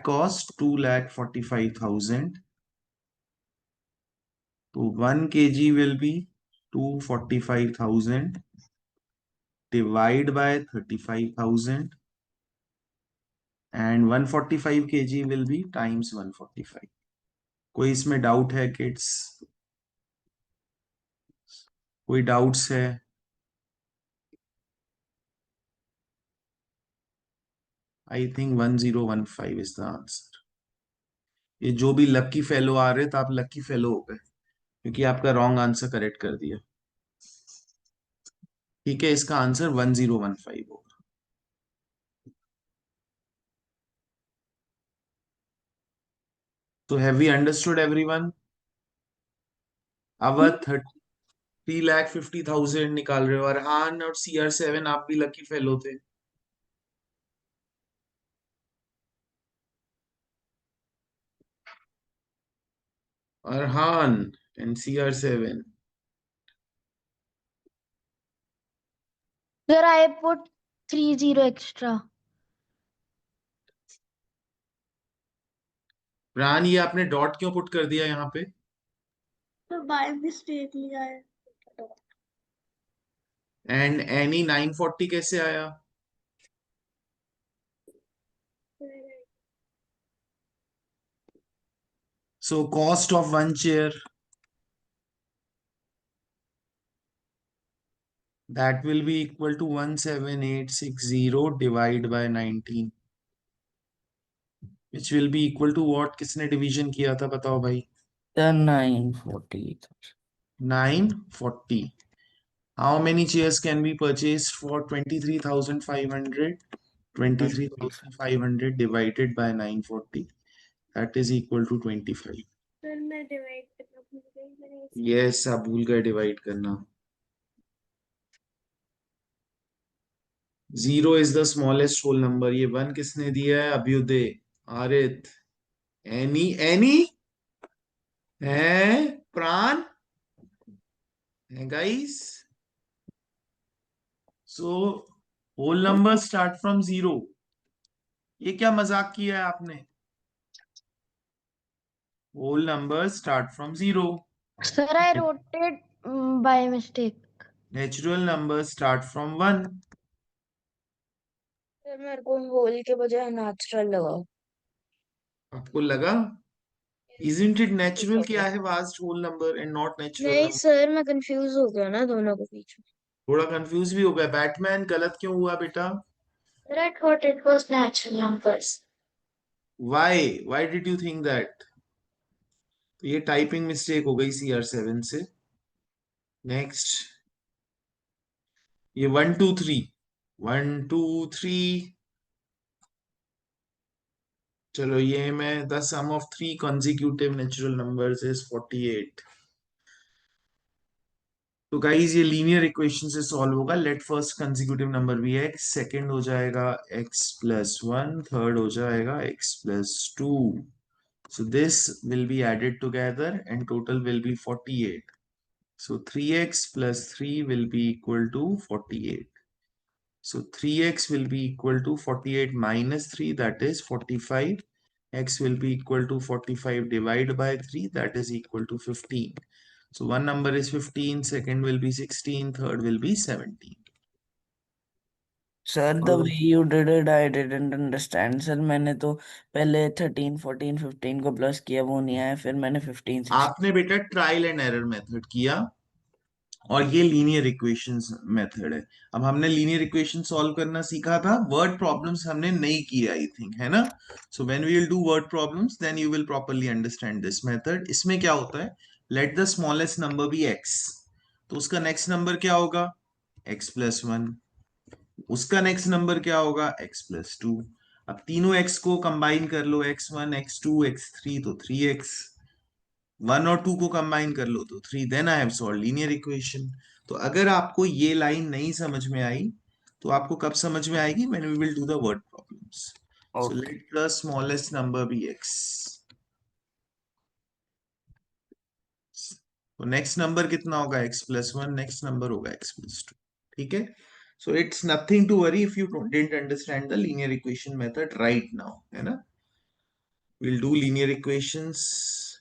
cost 2,45,000. So 1 kg will be 245,000 divide by 35,000 and 145 kg will be times 145. कोई इसमें doubt है kids? कोई doubts है? I think 1015 is the answer. ये जो भी लकी फेलो आ रहे थे आप लकी फेलो हो गए क्योंकि आपका रॉन्ग आंसर करेक्ट कर दिया. ठीक है, इसका आंसर 1015 होगा. तो हैव वी अंडरस्टूड एवरीवन? अब 3,50,000 निकाल रहे हो. अरहान और CR7 आप भी लकी फेलो थे. Arhaan and CR7. Sir, I put 30 extra. प्राण, ये आपने डॉट क्यों पुट कर दिया यहाँ पे? तो बाय मिस्टेक लिया है. एंड एनी 940 कैसे आया? So cost of one chair, that will be equal to 17860 divide by 19, which will be equal to what? किसने डिवीजन किया था बताओ भाई? 940. 940. How many chairs can be purchased for 23,500? 23,500 divided by 940, that is equal to 25. Sir मैं divide करना भूल गई मैंने. Yes, आप भूल गए डिवाइड करना. 0 is the smallest whole number. ये 1 किसने दिया है? अभ्युदय, आरित, एनी है, प्राण है guys. So whole number start from 0. ये क्या मजाक किया है आपने? Whole number start from 0. Sir, I wrote it by mistake. Natural number start from 1. Sir मेरे को होल के बजाय नेचुरल लगा. आपको लगा? Isn't it natural कि I have asked whole number and not natural नहीं number? सर मैं कंफ्यूज हो गया ना दोनों के बीच में. थोड़ा कंफ्यूज भी हो गया. बैटमैन गलत क्यों हुआ बेटा? Sir, I thought it was natural numbers. Why did you think that? तो ये टाइपिंग मिस्टेक हो गई CR7 से. नेक्स्ट, ये 1 2 3, 1 2 3. चलो ये मैं the sum of 3 consecutive natural numbers is 48. तो गाइज ये लीनियर इक्वेशन से सॉल्व होगा. लेट फर्स्ट कंसेक्यूटिव नंबर भी x, सेकंड हो जाएगा x+1, थर्ड हो जाएगा x+2. so this will be added together and total will be 48. so 3x plus 3 will be equal to 48. so 3x will be equal to 48 minus 3, that is 45. X will be equal to 45 divided by 3, that is equal to 15. So one number is 15, second will be 16, third will be 17. Sir the way you did it I didn't understand. Sir मैंने तो पहले 13 14 15 को plus किया वो नहीं आया, फिर मैंने 15 16. आपने बेटा ट्रायल एंड एरर मेथड किया और ये लीनियर इक्वेशंस मेथड है. अब हमने लीनियर इक्वेशन सॉल्व करना सीखा था, वर्ड प्रॉब्लम्स हमने नहीं किए आई थिंक, है ना? So when we will do word problems then you will properly understand this method. इसमें क्या होता है? Let the smallest number be x. तो उसका नेक्स्ट नंबर क्या होगा? x+1. उसका नेक्स्ट नंबर क्या होगा? x+2. अब तीनों x को कंबाइन कर लो, x1 x2 x3, तो 3x. 1 और 2 को कंबाइन कर लो तो 3. Then I have solve linear equation. तो अगर आपको ये लाइन नहीं समझ में आई तो आपको कब समझ में आएगी? When we will do the word problems. So let the smallest number be x. तो नेक्स्ट नंबर कितना होगा? x+1. नेक्स्ट नंबर होगा x+2. ठीक है? So it's nothing to worry if you didn't understand the linear equation method right now, है ना? We'll do linear equations.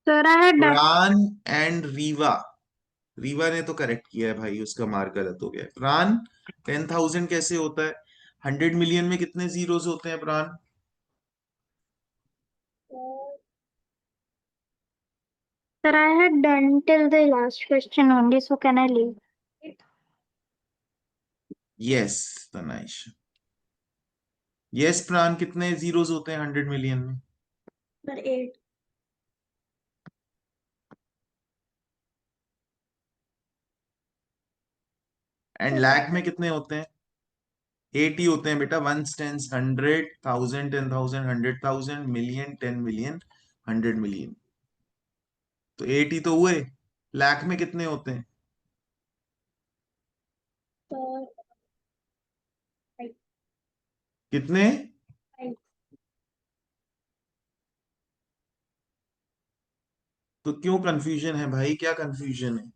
Sir, I had done. प्राण and Rewa, Rewa ने तो करेक्ट किया है भाई, उसका मार्क गलत हो गया है। प्राण 10,000 कैसे होता है? 100 मिलियन में कितने जीरोस होते हैं प्राण? Sir, I had done till the last question only, so can I leave? Yes Tanaish, yes Pran, कितने जीरोस होते हैं 100 मिलियन में? Sir, 8. एंड लाख में कितने होते हैं? 80 होते हैं बेटा। Ones, tens, 100, 1000, 10,000, 100,000, million, 10 million, 100 million, तो 80 तो हुए। लाख में कितने होते हैं? Sir, कितने? 5. तो क्यों कंफ्यूजन है भाई, क्या कंफ्यूजन है?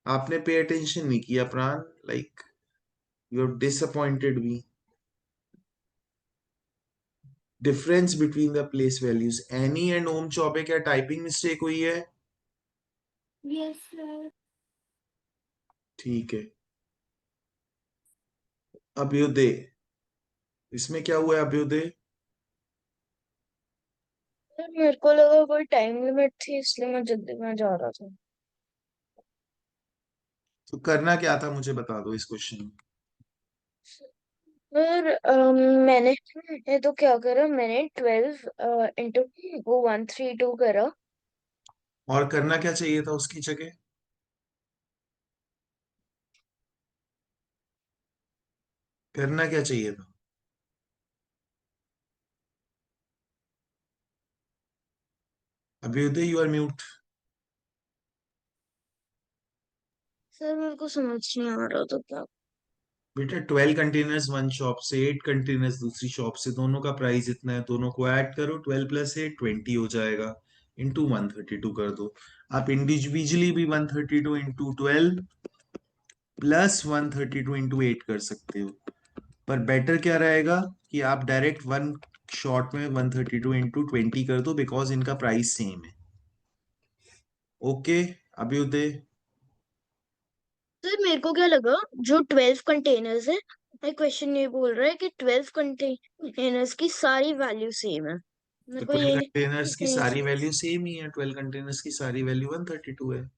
आपने पे अटेंशन नहीं किया Pran, like you are disappointed me. Difference between the place values, any and Om Chaubey, क्या टाइपिंग मिस्टेक हुई है? Yes, sir. ठीक है। अभ्युदय, इसमें क्या हुआ है अभ्युदय? सर, मेरे को लगा कोई टाइम लिमिट थी, इसलिए मैं जल्दी में जा रहा था। तो करना क्या था मुझे बता दो इस क्वेश्चन में। सर, मैंने ये तो क्या करा, मैंने 12 इंटू वो 132 करा। और करना क्या चाहिए था उसकी जगह? करना क्या चाहिए था? Abhyuday you are mute. Sir, मेरे को समझ नहीं आ रहा था क्या। बेटा 12 कंटेनर्स वन शॉप से, 8 कंटेनर्स दूसरी शॉप से, दोनों का प्राइस इतना है, दोनों को ऐड करो, 12 प्लस 8 20 हो जाएगा, इंटू 132 कर दो। आप इंडिविजुअली भी 132 इंटू 12 प्लस 132 इंटू 8 कर सकते हो, पर बेटर क्या रहेगा कि आप डायरेक्ट वन शॉट में 132 इंटू 20 कर दो, बिकॉज इनका प्राइस सेम है। ओके अभ्युदय? सर, मेरे को क्या लगा, जो 12 कंटेनर्स है, क्वेश्चन ये बोल रहा है कि 12 कंटेनर्स की सारी वैल्यू सेम है। तो मेरे को 12 ये कंटेनर्स की सारी वैल्यू सेम ही है, 12 कंटेनर्स की सारी वैल्यू 132 है।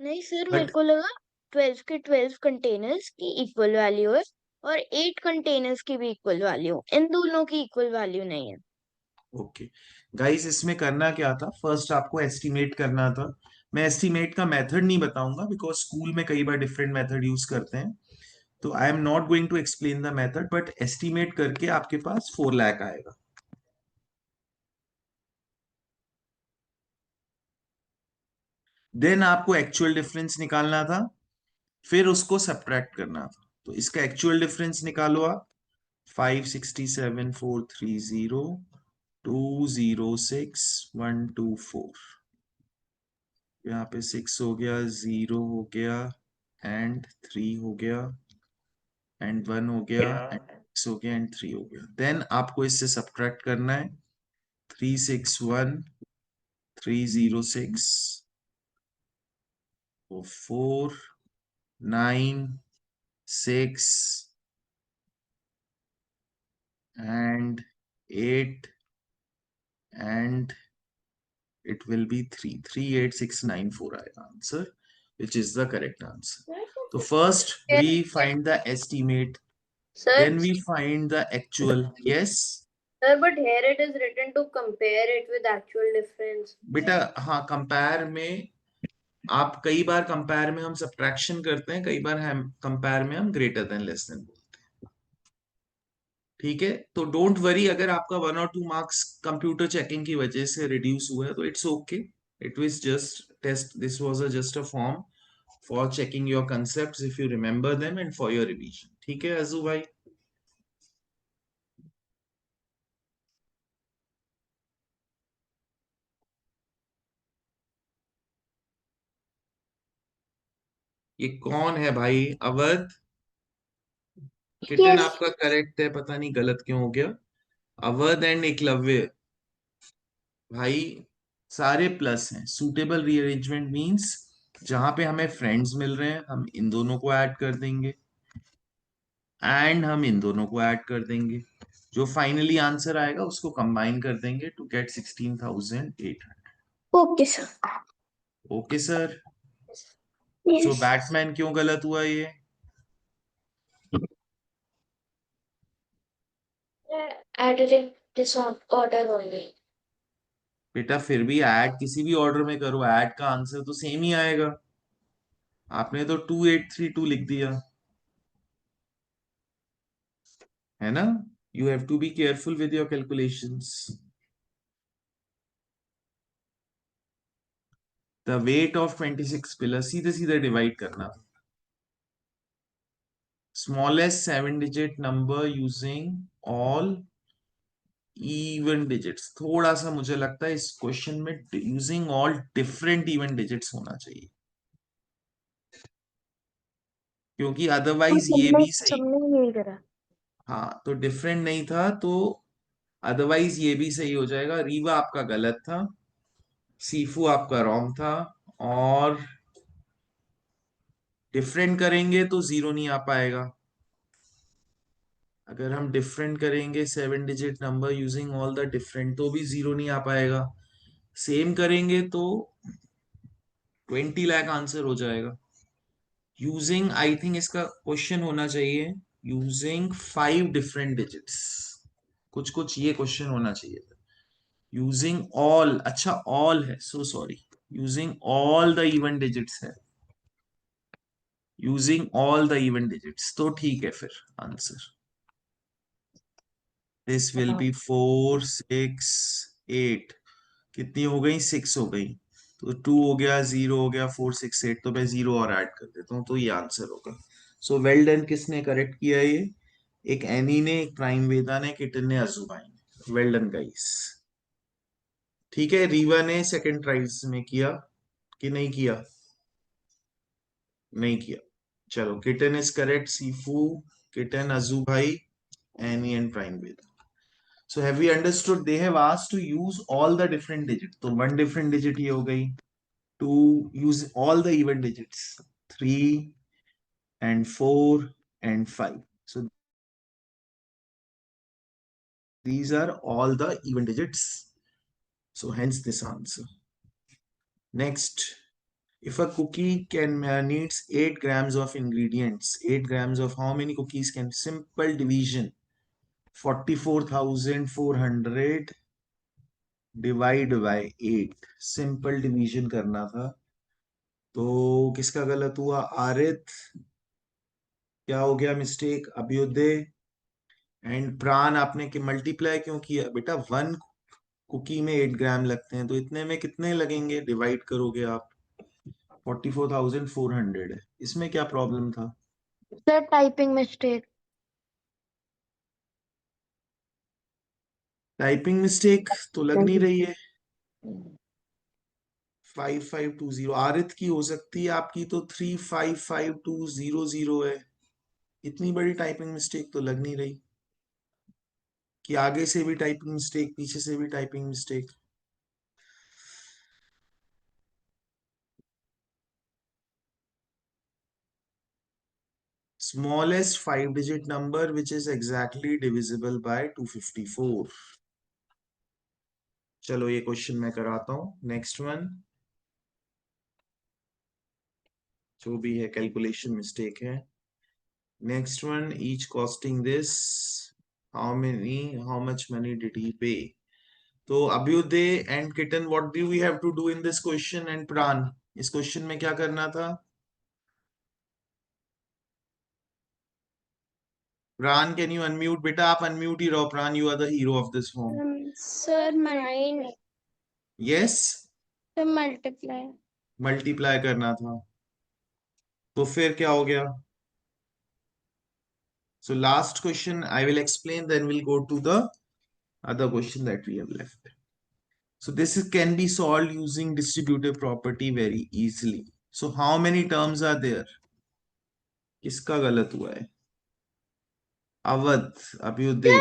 नहीं सर, मेरे बट को लगा 12 के 12 कंटेनर्स की इक्वल वैल्यू है और 8 कंटेनर्स की भी इक्वल वैल्यू, इन दोनों की इक्वल वैल्यू नहीं है। ओके गाइस, इसमें करना क्या था, फर्स्ट आपको एस्टिमेट करना था। मैं एस्टिमेट का मेथड नहीं बताऊंगा, बिकॉज स्कूल में कई बार डिफरेंट मेथड यूज करते हैं, तो I am not going to explain the method, but estimate करके आपके पास 4 लाख आएगा। देन आपको एक्चुअल डिफरेंस निकालना था, फिर उसको सब्ट्रैक्ट करना था। तो इसका एक्चुअल डिफरेंस निकालो आप। 567,430, 206,124, यहाँ पे 6 हो गया, 0 हो गया, एंड 3 हो गया, एंड 1 हो गया, एंड 6 हो गया, एंड 3 हो गया। देन आपको इससे सब्ट्रैक्ट करना है। 361,306, 496 and 8, and it will be 338,694 आएगा answer, which is the correct answer. So first we find the estimate, sir, then we find the actual. Yes sir, but here it is written to compare it with actual difference. बेटा, हाँ compare में, आप कई बार compare में हम subtraction करते हैं, कई बार हम कंपेयर में हम ग्रेटर देन लेस देन बोलते हैं। ठीक है, तो डोंट वरी अगर आपका 1 और 2 मार्क्स कंप्यूटर चेकिंग की वजह से रिड्यूस हुआ है, तो it's okay. It was just test, this was just a form for checking your concepts if you remember them and for your revision। ठीक है अजू भाई? ये कौन है भाई? अवध? किटन Yes. आपका करेक्ट है, पता नहीं गलत क्यों हो गया। अवध एंड एकलव्य भाई सारे प्लस हैं। सूटेबल रीअरेंजमेंट मींस जहां पे हमें फ्रेंड्स मिल रहे हैं हम इन दोनों को ऐड कर देंगे एंड हम इन दोनों को ऐड कर देंगे, जो फाइनली आंसर आएगा उसको कंबाइन कर देंगे to get 16,800। Okay sir. Okay sir. So yes. Batsman क्यों गलत हुआ ये? Added in this order only. बेटा फिर भी ऐड किसी भी ऑर्डर में करो, ऐड का आंसर तो सेम ही आएगा। आपने तो 2832 लिख दिया है ना। You have to be careful with your calculations. The weight of 26 pillar सीधे सीधे डिवाइड करना। Smallest 7 digit number using all even digits. थोड़ा सा मुझे लगता है इस क्वेश्चन में using all different even digits होना चाहिए, क्योंकि अदरवाइज ये सबने भी सही। सबने यही करा। हाँ तो डिफरेंट नहीं था तो अदरवाइज ये भी सही हो जाएगा। रीवा आपका गलत था, सीफू आपका रॉन्ग था, और डिफरेंट करेंगे तो जीरो नहीं आ पाएगा। अगर हम डिफरेंट करेंगे 7 digit number using all the different तो भी जीरो नहीं आ पाएगा। सेम करेंगे तो 20 लाख आंसर हो जाएगा। यूजिंग आई थिंक इसका क्वेश्चन होना चाहिए यूजिंग 5 डिफरेंट डिजिट्स, कुछ कुछ ये क्वेश्चन होना चाहिए था। यूजिंग ऑल, अच्छा ऑल है, so sorry, using all the even digits है, using all the even digits तो ठीक है फिर आंसर। This will be 4, 6, 8। कितनी हो गई? 6 हो गई। तो 2 हो गया, 0 हो गया, 4, 6, 8, तो मैं 0 और ऐड कर देता हूँ तो ये आंसर होगा। So well done. किसने करेक्ट किया ये? एक एनी ने, एक प्राइम वेदा ने, किटन ने, अजुबाई ने। Well done guys. ठीक है, रीवा ने सेकंड ट्राइज में किया कि नहीं किया? नहीं किया। चलो, kitten is correct, Seefu, kitten, अजू भाई, any and prime Veda. So have we understood? They have asked to use all the different digits. तो one different digit ये हो गई, to use all the even digits, 3 and 4 and 5. So these are all the even digits. So hence this answer. Next, if a cookie can needs 8 grams of ingredients, 8 grams of how many cookies can? Simple division, 44,400 divide by 8। Simple division करना था। तो किसका गलत हुआ? आरित। क्या हो गया mistake? Abhyuday and प्राण। आपने कि मल्टीप्लाई क्यों किया बेटा? 1 कुकी में 8 ग्राम लगते हैं तो इतने में कितने लगेंगे? डिवाइड करोगे आप, 44,400 है। इसमें क्या प्रॉब्लम था? Sir typing mistake. Typing mistake तो लग नहीं रही है। 5520 आरित की हो सकती है, आपकी तो 355200 है। इतनी बड़ी टाइपिंग मिस्टेक तो लग नहीं रही कि आगे से भी टाइपिंग मिस्टेक, पीछे से भी typing mistake. Smallest 5 digit number which is exactly divisible by 254. चलो ये क्वेश्चन मैं कराता हूं। नेक्स्ट वन, जो भी है कैलकुलेशन मिस्टेक है। Next one, each costing this, how much money did he pay? तो अभ्युदय एंड किटन, what do we have to do in this question? And Pran, इस क्वेश्चन में क्या करना था? प्राण कैन यू अनम्यूट? बेटा आप अनम्यूट ही रहो। Pran, you are the hero of this home. Sir nine. Yes, sir multiply. Multiply करना था। तो फिर क्या हो गया? So last question I will explain, then we'll go to the other question that we have left. So can be solved using distributive property very easily. So how many terms are there? किसका गलत हुआ है? Awadh, Abhyuday,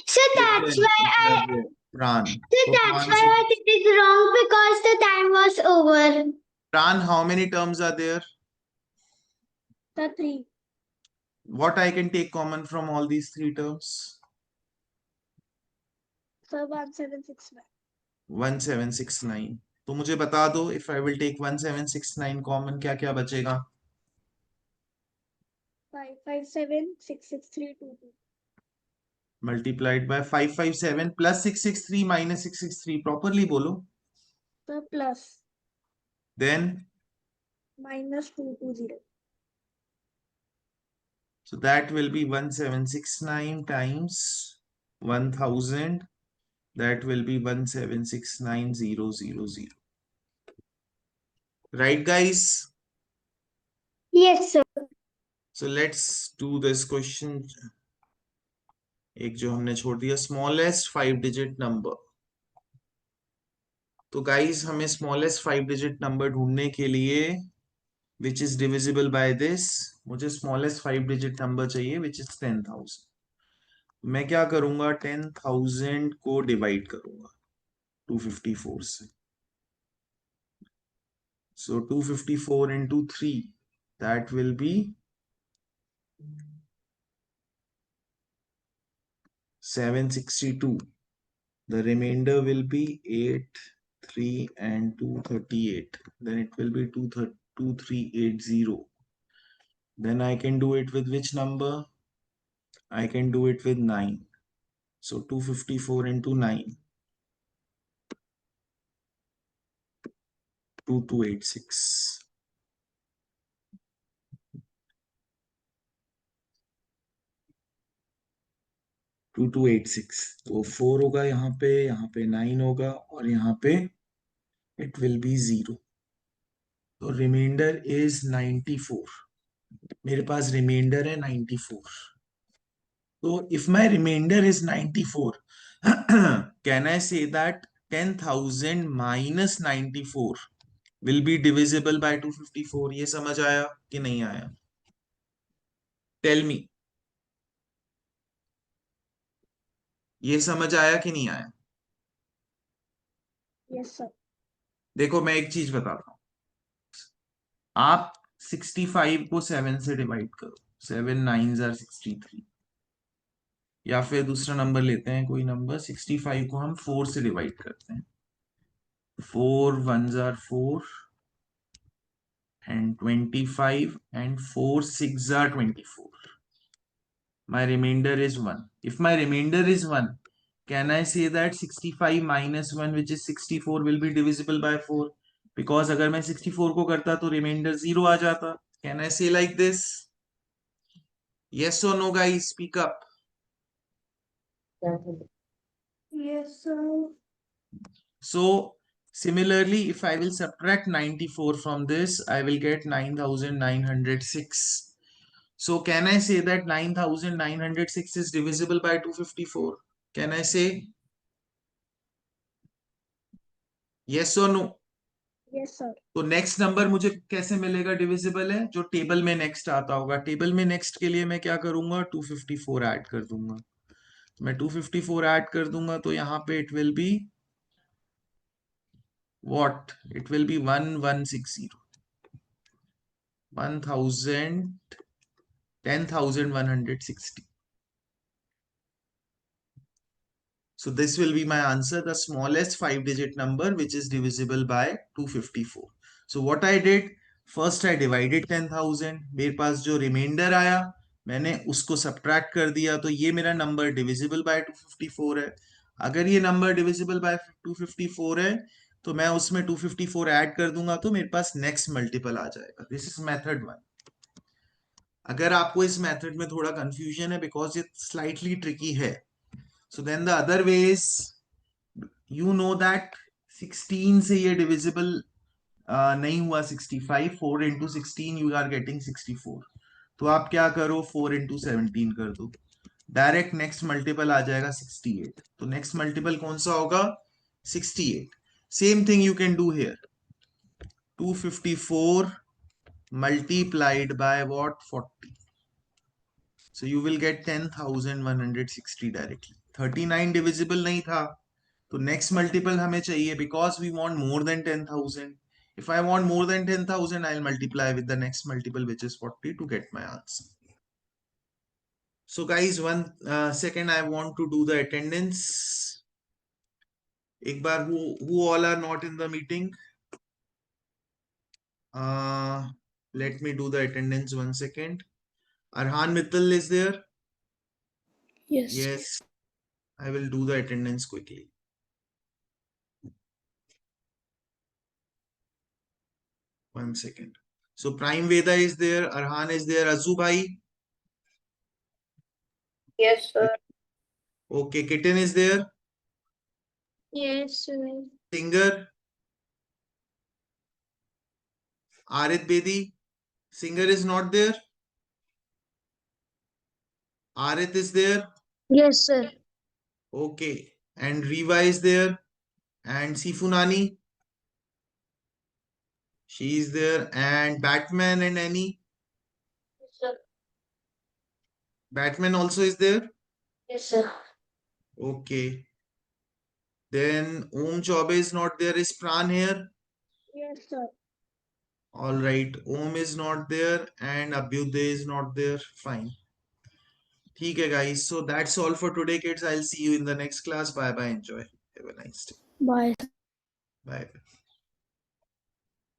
So that's Nitin, why Iklavya, Pran. so So that's Pran, why I did it wrong because the time was over. Pran, how many terms are there? The 3. What I can take common from all these three terms? So 1769. 1769. तो मुझे बता दो, if I will take 1769 common, क्या क्या बचेगा? 557,663,22. Multiplied by 557 plus 663 minus 663. Properly बोलो. The plus Then, minus 220. so that will be 1769 times 1000. That will be 1769000. Right, guys? Yes, sir. So let's do this question. एक जो हमने छोड़ दिया, smallest 5-digit number. तो गाइस हमें स्मॉलेस्ट 5-digit नंबर ढूंढने के लिए which is divisible by this, मुझे स्मॉलेस्ट 5-digit नंबर चाहिए विच इज 10,000. मैं क्या करूंगा, 10,000 को डिवाइड करूंगा 254 से. सो 254 into 3, that will be 762. The remainder will be 8, 3 and 238. Then it will be 2380. Then I can do it with which number? I can do it with 9. So 254 into 9, 2286. 2286. तो 4 होगा यहाँ पे 9 होगा और यहाँ पे it will be 0. तो reminder is 94. मेरे पास रिमाइंडर है 94. तो if my remainder is 94, can I say that 10,000 minus 94 will be divisible by 254? ये समझ आया कि नहीं आया? Tell me. ये समझ आया कि नहीं आया? Yes, sir. देखो मैं एक चीज बताता हूं. आप 65 को 7 से डिवाइड करो. 7 9s are 63. या फिर दूसरा नंबर लेते हैं, कोई नंबर. 65 को हम 4 से डिवाइड करते हैं. 4 1s are 4 and 25 and 4 6s are 24. My remainder is 1. If my remainder is 1, can I say that 65 minus 1, which is 64, will be divisible by 4? Because अगर मैं 64 को करता तो remainder 0 आ जाता. Can I say like this? Yes or no, guys? Speak up. Yes, sir. So similarly, if I will subtract 94 from this, I will get 9,906. So can I say that 9,906 is divisible by 254? Can I say yes or no? Yes, sir. तो next number मुझे कैसे मिलेगा divisible है? जो table में next आता होगा. Table में नेक्स्ट के लिए मैं क्या करूंगा, 254 ऐड कर दूंगा. मैं 254 ऐड कर दूंगा तो यहाँ पे it will be what? It will be 1160. 1000 10,160. So this will be my answer, the smallest 5-digit number which is divisible by 254. So what I did, first I divided 10,000. मेरे पास जो रिमाइंडर आया मैंने उसको सब्ट्रैक्ट कर दिया, तो ये मेरा नंबर डिविजिबल बाय 254 है. अगर ये नंबर डिविजिबल बाय 254 है तो मैं उसमें 254 ऐड कर दूंगा तो मेरे पास नेक्स्ट मल्टीपल आ जाएगा. This is method 1. अगर आपको इस मेथड में थोड़ा कंफ्यूजन है बिकॉज ये स्लाइटली ट्रिकी है, so then the other way is, you know that 16 से ये divisible नहीं हुआ 65. 4 into 16 you are getting 64. तो आप क्या करो, 4 into 17 कर दो. डायरेक्ट नेक्स्ट मल्टीपल आ जाएगा 68. तो नेक्स्ट मल्टीपल कौन सा होगा? 68. Same thing you can do here. 254 multiplied by what? 40. So you will get 10,160 directly. 39 divisible नहीं था, तो नेक्स्ट मल्टीपल हमें चाहिए because we want more than 10,000. If I want more than 10,000, I'll multiply with the next multiple, which is 40, to get my answer. So guys, one second, I want to do the attendance. एक बार who all are not in the meeting? Let me do the attendance 1 second. Arhan Mittal is there? Yes. Yes. I will do the attendance quickly. One second. So Prime Veda is there, Arhan is there, Azu Bhai? Yes, sir. Okay, Kitten is there, Yes, sir. Singer, Arit Bedi, Singer is not there, Arit is there, Yes, sir. okay, and Riva is there, and Sifunani, she is there, and Batman and Annie, Yes, sir. Batman also is there, Yes, sir. okay. Then Om Chaube is not there, is Pran here? Yes, sir. All right, Om is not there, and Abhyuday is not there, fine. ठीक है guys, so that's all for today kids. I'll see you in the next class. Bye bye, enjoy, have a nice day. Bye. Bye.